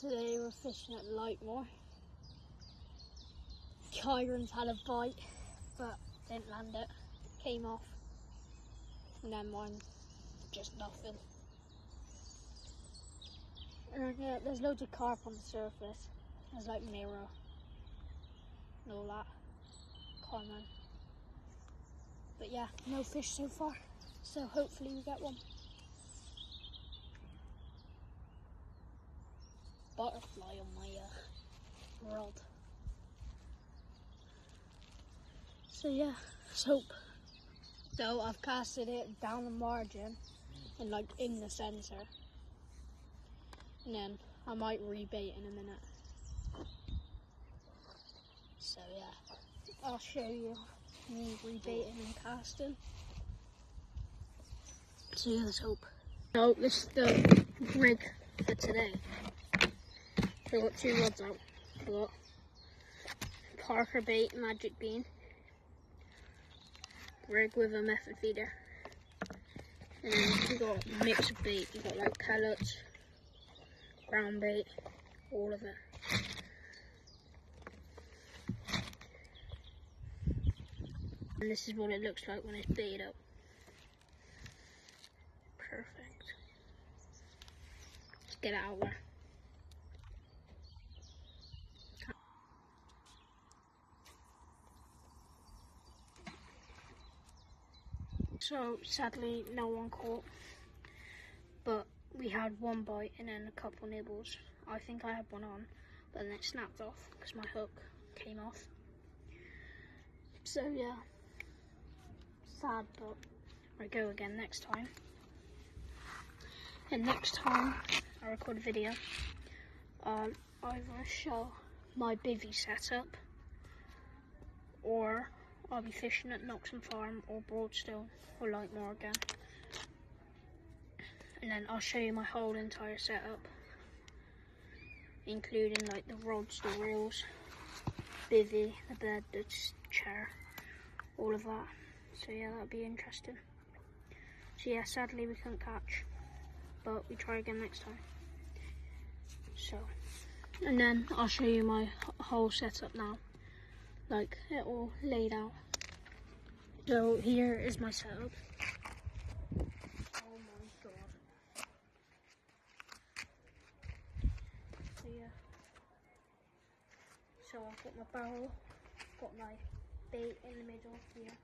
Today we're fishing at Lightmore. Kyron's had a bite, but didn't land it. Came off. And then mine, just nothing. And yeah, there's loads of carp on the surface. There's like mirror and all that. Common. But yeah, no fish so far. So hopefully we get one. Butterfly on my rod. So yeah, let's hope. So I've casted it down the margin and like in the centre. And then I might rebait in a minute. So yeah, I'll show you me rebaiting and casting. So yeah, let's hope. So this is the rig for today. So I've got two rods out. I've got Parker bait, magic bean, rig with a method feeder, and then we've got a mix of bait. You've got like pellets, ground bait, all of it. And this is what it looks like when it's baited up. Perfect. Let's get it out there. So sadly no one caught, but we had one bite and then a couple nibbles. I think I had one on, but then it snapped off because my hook came off. So yeah, sad, but I go again next time. And next time I record a video, I'll either show my bivvy setup, or I'll be fishing at Knoxon Farm or Broadstone or Lightmore again. And then I'll show you my whole entire setup, including like the rods, the reels, bivvy, the bed, the chair, all of that. So yeah, that'll be interesting. So yeah, sadly we couldn't catch, but we try again next time. So, and then I'll show you my whole setup now, like it all laid out. So here is my setup. Oh my god. So yeah. So I've got my barrel, got my bait in the middle here,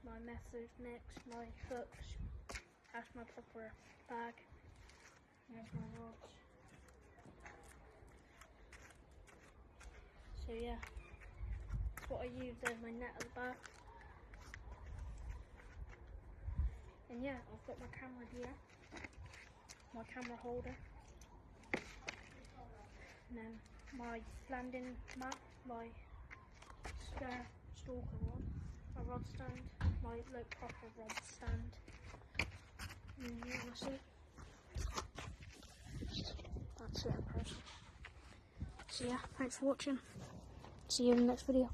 my method mix, my hooks, that's my proper bag, there's my rods. So yeah, that's what I use. There's my net at the back. And yeah, I've got my camera here, my camera holder, and then my landing mat, my spare stalker rod, my rod stand, my like proper rod stand. And yeah, that's it. That's it in person. So yeah, thanks for watching. See you in the next video.